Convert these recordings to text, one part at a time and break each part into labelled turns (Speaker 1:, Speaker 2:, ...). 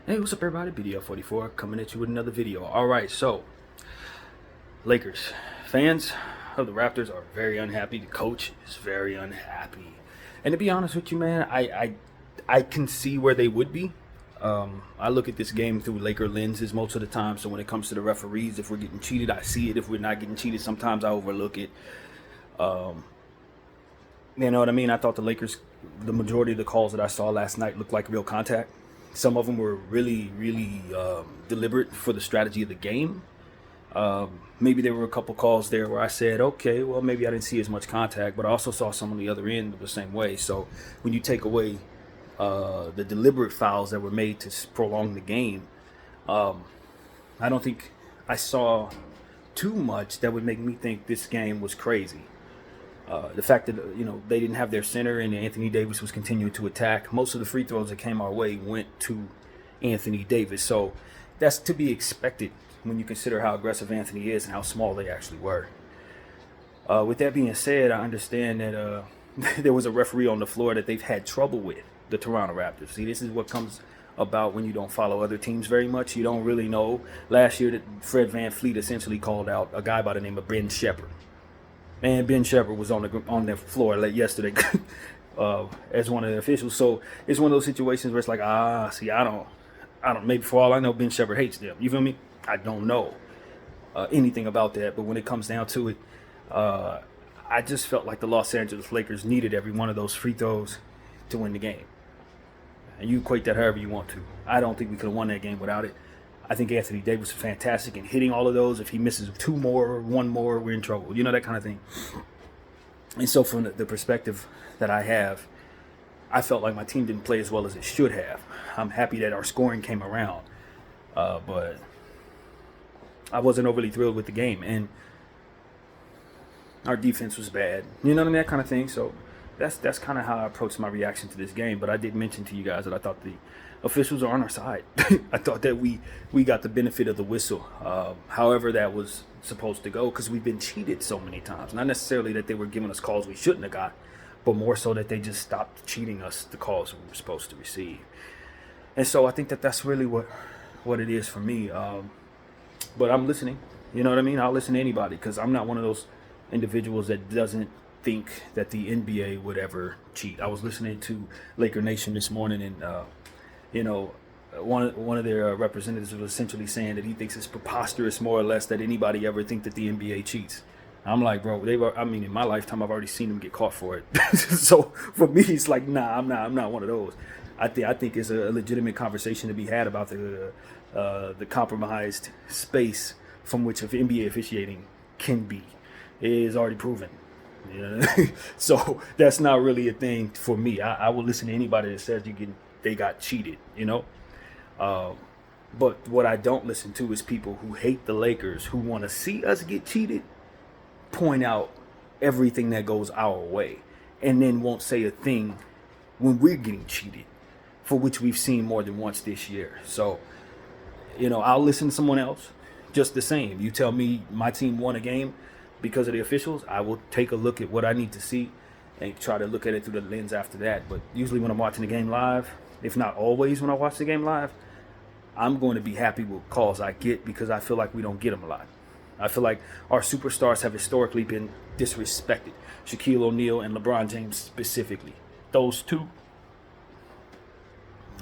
Speaker 1: Hey, what's up, everybody? BDL44 coming at you with another video. All right, so Lakers fans of the Raptors are very unhappy. The coach is very unhappy, and to be honest with you, man, I can see where they would be. I look at this game through Laker lenses most of the time. So when it comes to the referees, if we're getting cheated, I see it. If we're not getting cheated, sometimes I overlook it. You know what I mean? I thought the Lakers, the majority of the calls that I saw last night looked like real contact. Some of them were really deliberate for the strategy of the game. Maybe there were a couple calls there where I said, okay, well, maybe I didn't see as much contact, but I also saw some on the other end the same way. So when you take away the deliberate fouls that were made to prolong the game, I don't think I saw too much that would make me think this game was crazy. The fact that they didn't have their center and Anthony Davis was continuing to attack. Most of the free throws that came our way went to Anthony Davis, so that's to be expected when you consider how aggressive Anthony is and how small they actually were. With that being said, I understand that there was a referee on the floor that they've had trouble with, the Toronto Raptors. See, this is what comes about when you don't follow other teams very much. You don't really know. Last year, that Fred VanVleet essentially called out a guy by the name of Ben Shepherd. Man, Ben Shepherd was on the floor yesterday as one of the officials. So it's one of those situations where it's like, see, I don't. Maybe for all I know, Ben Shepherd hates them. You feel me? I don't know anything about that. But when it comes down to it, I just felt like the Los Angeles Lakers needed every one of those free throws to win the game. And you equate that however you want to. I don't think we could have won that game without it. I think Anthony Davis is fantastic in hitting all of those. If he misses two more or one more, we're in trouble. You know, that kind of thing. And so from the perspective that I have, I felt like my team didn't play as well as it should have. I'm happy that our scoring came around. But I wasn't overly thrilled with the game. And our defense was bad. You know what I mean? That kind of thing. So that's kind of how I approached my reaction to this game. But I did mention to you guys that I thought the officials are on our side. I thought that we got the benefit of the whistle, however that was supposed to go, because we've been cheated so many times. Not necessarily that they were giving us calls we shouldn't have got, but more so that they just stopped cheating us the calls we were supposed to receive. And so I think that that's really what it is for me. But I'm listening. You know what I mean? I'll listen to anybody, because I'm not one of those individuals that doesn't think that the NBA would ever cheat. I was listening to Laker Nation this morning, and one of their representatives was essentially saying that he thinks it's preposterous, more or less, that anybody ever think that the NBA cheats. I'm like, bro, in my lifetime, I've already seen them get caught for it. So for me, it's like, nah, I'm not one of those. I think it's a legitimate conversation to be had about the compromised space from which NBA officiating can be. It is already proven. So that's not really a thing for me. I will listen to anybody that says they got cheated, But what I don't listen to is people who hate the Lakers, who want to see us get cheated, point out everything that goes our way, and then won't say a thing when we're getting cheated, for which we've seen more than once this year. So, I'll listen to someone else just the same. You tell me my team won a game because of the officials, I will take a look at what I need to see and try to look at it through the lens after that. But usually when I'm watching the game live, if not always when I watch the game live, I'm going to be happy with calls I get, because I feel like we don't get them a lot. I feel like our superstars have historically been disrespected. Shaquille O'Neal and LeBron James specifically. Those two.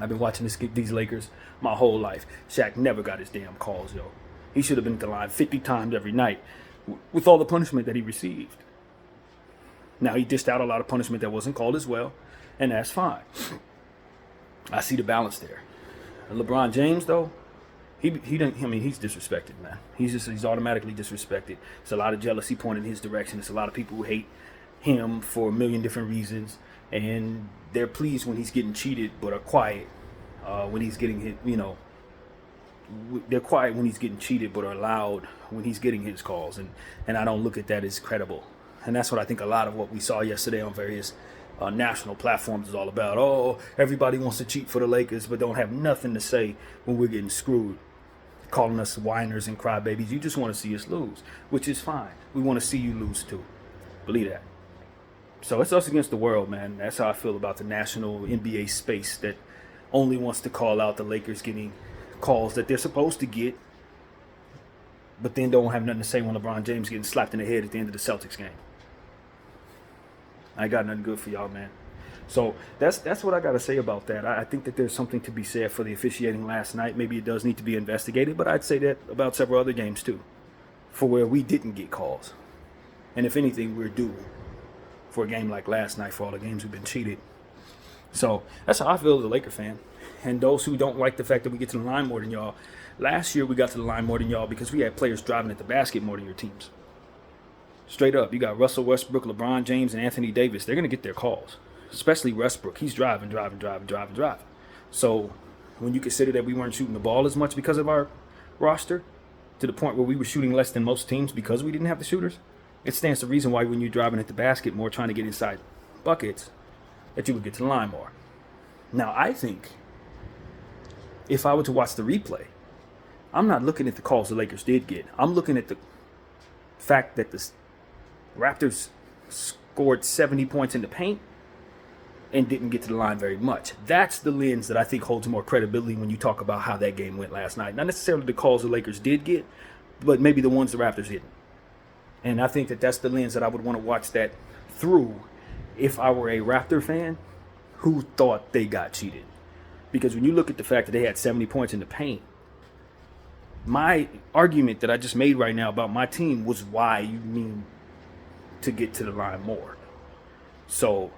Speaker 1: I've been watching these Lakers my whole life. Shaq never got his damn calls, yo. He should have been at the line 50 times every night with all the punishment that he received. Now, he dished out a lot of punishment that wasn't called as well, and that's fine. I see the balance there. LeBron James, though, he's disrespected, man. He's automatically disrespected. It's a lot of jealousy pointed in his direction. It's a lot of people who hate him for a million different reasons, and they're pleased when he's getting cheated, but are quiet when he's getting hit. They're quiet when he's getting cheated, but are loud when he's getting his calls, and I don't look at that as credible. And that's what I think a lot of what we saw yesterday on various national platforms is all about. Oh, everybody wants to cheat for the Lakers, but don't have nothing to say when we're getting screwed, calling us whiners and crybabies. You just want to see us lose, which is fine. We want to see you lose too. Believe that. So it's us against the world, man. That's how I feel about the national NBA space that only wants to call out the Lakers getting calls that they're supposed to get, but then don't have nothing to say when LeBron James getting slapped in the head at the end of the Celtics game. I got nothing good for y'all, man. So that's what I got to say about that. I think that there's something to be said for the officiating last night. Maybe it does need to be investigated, but I'd say that about several other games too, for where we didn't get calls. And if anything, we're due for a game like last night for all the games we've been cheated. So that's how I feel as a Laker fan. And those who don't like the fact that we get to the line more than y'all, last year we got to the line more than y'all because we had players driving at the basket more than your teams. Straight up, you got Russell Westbrook, LeBron James, and Anthony Davis. They're going to get their calls. Especially Westbrook. He's driving. So when you consider that we weren't shooting the ball as much because of our roster, to the point where we were shooting less than most teams because we didn't have the shooters, it stands to reason why when you're driving at the basket more, trying to get inside buckets, that you would get to the line more. Now, I think if I were to watch the replay, I'm not looking at the calls the Lakers did get. I'm looking at the fact that the Raptors scored 70 points in the paint and didn't get to the line very much. That's the lens that I think holds more credibility when you talk about how that game went last night. Not necessarily the calls the Lakers did get, but maybe the ones the Raptors didn't. And I think that that's the lens that I would want to watch that through if I were a Raptor fan who thought they got cheated. Because when you look at the fact that they had 70 points in the paint, my argument that I just made right now about my team was why you need to get to the line more. So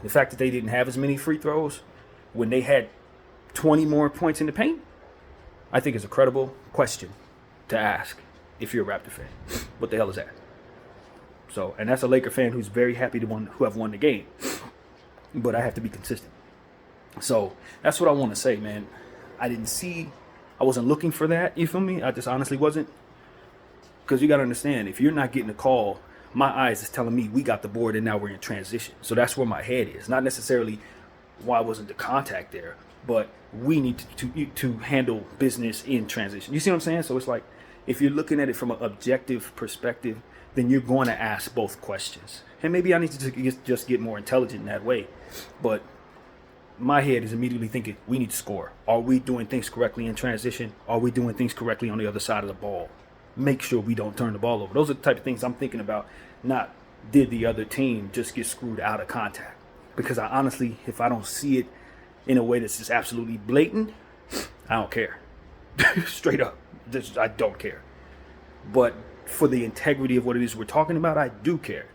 Speaker 1: the fact that they didn't have as many free throws when they had 20 more points in the paint, I think is a credible question to ask if you're a Raptor fan. What the hell is that? So, and that's a Laker fan who's very happy to have won the game. But I have to be consistent. So that's what I want to say, man. I wasn't looking for that. You feel me? I just honestly wasn't. Because you got to understand, if you're not getting a call, my eyes is telling me we got the board and now we're in transition. So that's where my head is. Not necessarily why wasn't the contact there, but we need to handle business in transition. You see what I'm saying? So it's like, if you're looking at it from an objective perspective, then you're going to ask both questions. And maybe I need to just get more intelligent in that way. But my head is immediately thinking, we need to score. Are we doing things correctly in transition? Are we doing things correctly on the other side of the ball? Make sure we don't turn the ball over. Those are the type of things I'm thinking about. Not did the other team just get screwed out of contact? Because I honestly, if I don't see it in a way that's just absolutely blatant, I don't care. Straight up. I don't care. But for the integrity of what it is we're talking about, I do care.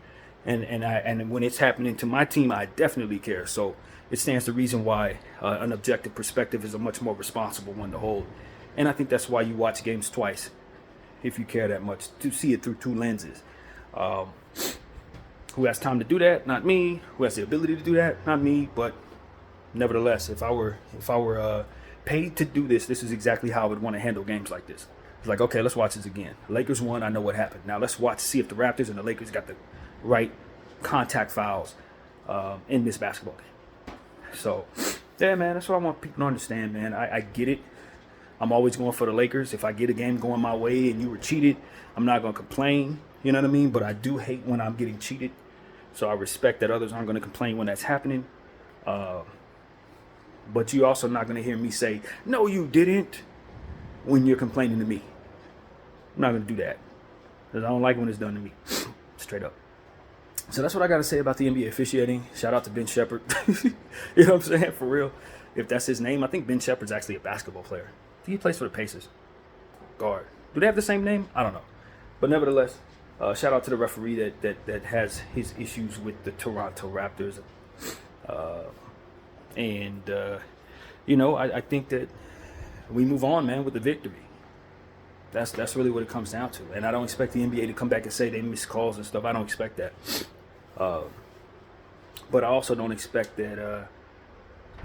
Speaker 1: And when it's happening to my team, I definitely care. So it stands to reason why an objective perspective is a much more responsible one to hold. And I think that's why you watch games twice, if you care that much, to see it through two lenses. Who has time to do that? Not me. Who has the ability to do that? Not me. But nevertheless, if I were paid to do this, this is exactly how I would want to handle games like this. It's like, okay, let's watch this again. The Lakers won. I know what happened. Now let's see if the Raptors and the Lakers got the right contact fouls in this basketball game. So, yeah, man, that's what I want people to understand, man. I get it. I'm always going for the Lakers. If I get a game going my way and you were cheated, I'm not going to complain. You know what I mean? But I do hate when I'm getting cheated. So I respect that others aren't going to complain when that's happening. But you're also not going to hear me say, no, you didn't, when you're complaining to me. I'm not going to do that. Because I don't like when it's done to me. Straight up. So that's what I got to say about the NBA officiating. Shout out to Ben Shepherd. You know what I'm saying? For real. If that's his name, I think Ben Shepherd's actually a basketball player. I think he plays for the Pacers. Guard. Do they have the same name? I don't know. But nevertheless, shout out to the referee that has his issues with the Toronto Raptors. I think that we move on, man, with the victory. That's really what it comes down to. And I don't expect the NBA to come back and say they missed calls and stuff. I don't expect that. But I also don't expect that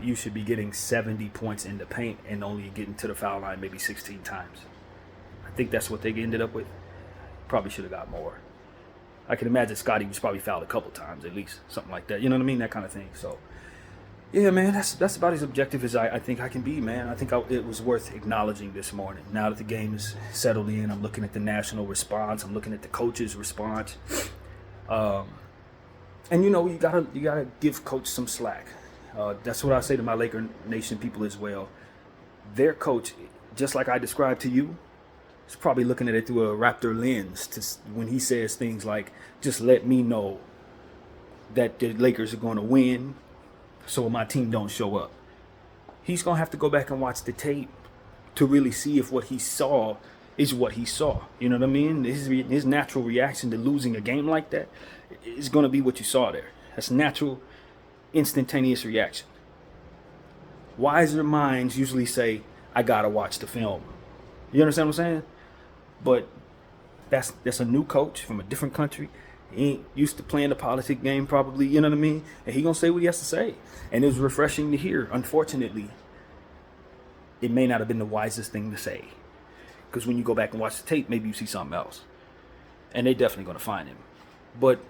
Speaker 1: you should be getting 70 points in the paint and only getting to the foul line maybe 16 times. I think that's what they ended up with. Probably should have got more. I can imagine Scotty was probably fouled a couple times at least. Something like that. You know what I mean? That kind of thing. So, yeah, man, that's about as objective as I think I can be, man. I think it was worth acknowledging this morning. Now that the game is settled in, I'm looking at the national response. I'm looking at the coach's response. And you gotta give coach some slack. That's what I say to my Laker Nation people as well. Their coach, just like I described to you, is probably looking at it through a Raptor lens when he says things like, just let me know that the Lakers are going to win so my team don't show up. He's going to have to go back and watch the tape to really see if what he saw is what he saw. You know what I mean? His natural reaction to losing a game like that is going to be what you saw there. That's natural, instantaneous reaction. Wiser minds usually say, I got to watch the film. You understand what I'm saying? But that's a new coach from a different country. He ain't used to playing the politic game probably, you know what I mean? And he gonna say what he has to say. And it was refreshing to hear. Unfortunately, it may not have been the wisest thing to say. Because when you go back and watch the tape, maybe you see something else. And they definitely gonna find him. But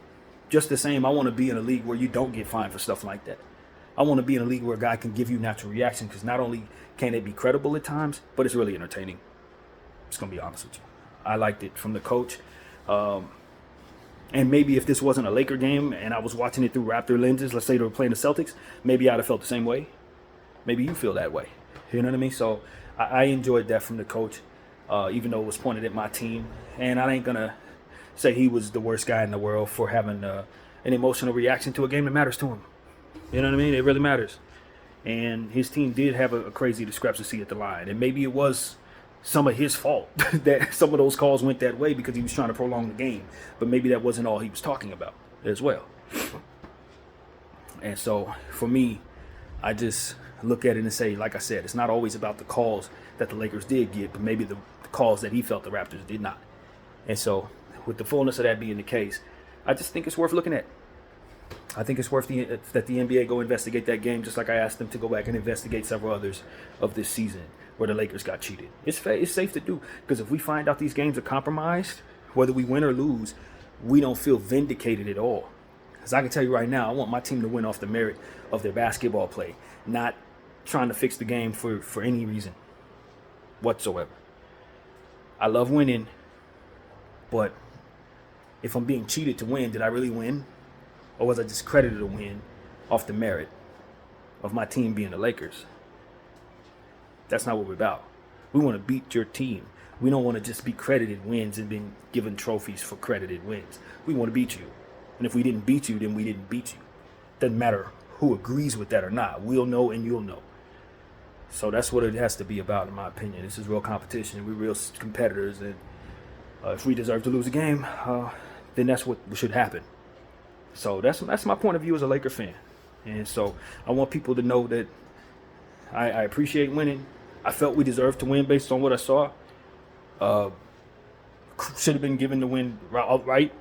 Speaker 1: just the same, I want to be in a league where you don't get fined for stuff like that. I want to be in a league where a guy can give you natural reaction, because not only can it be credible at times, but it's really entertaining. Just gonna be honest with you. I liked it from the coach. And maybe if this wasn't a Laker game and I was watching it through Raptor lenses, let's say they were playing the Celtics, maybe I'd have felt the same way. Maybe you feel that way. You know what I mean? So I enjoyed that from the coach, even though it was pointed at my team. And I ain't going to say he was the worst guy in the world for having an emotional reaction to a game that matters to him. You know what I mean? It really matters. And his team did have a crazy discrepancy at the line. And maybe it was some of his fault that some of those calls went that way because he was trying to prolong the game. But maybe that wasn't all he was talking about as well. And so for me, I just look at it and say, like I said, it's not always about the calls that the Lakers did get, but maybe the calls that he felt the Raptors did not. And so with the fullness of that being the case, I just think it's worth looking at. I think it's worth that the NBA go investigate that game, just like I asked them to go back and investigate several others of this season where the Lakers got cheated. It's safe to do, because if we find out these games are compromised, whether we win or lose, we don't feel vindicated at all. Because I can tell you right now, I want my team to win off the merit of their basketball play, not trying to fix the game for any reason whatsoever. I love winning, but if I'm being cheated to win, did I really win? Or was I just credited a win off the merit of my team being the Lakers? That's not what we're about. We want to beat your team. We don't want to just be credited wins and being given trophies for credited wins. We want to beat you. And if we didn't beat you, then we didn't beat you. Doesn't matter who agrees with that or not. We'll know and you'll know. So that's what it has to be about, in my opinion. This is real competition. We're real competitors. And if we deserve to lose a game, then that's what should happen. So that's my point of view as a Laker fan. And so I want people to know that I appreciate winning. I felt we deserved to win based on what I saw. Should have been given the win outright.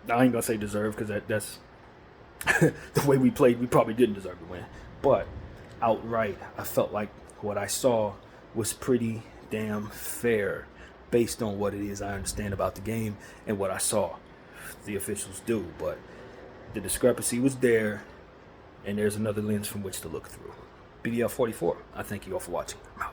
Speaker 1: I ain't going to say deserve, because that's the way we played. We probably didn't deserve to win. But outright, I felt like what I saw was pretty damn fair based on what it is I understand about the game and what I saw the officials do. But the discrepancy was there, and there's another lens from which to look through. BDL 44, I thank you all for watching. I'm out.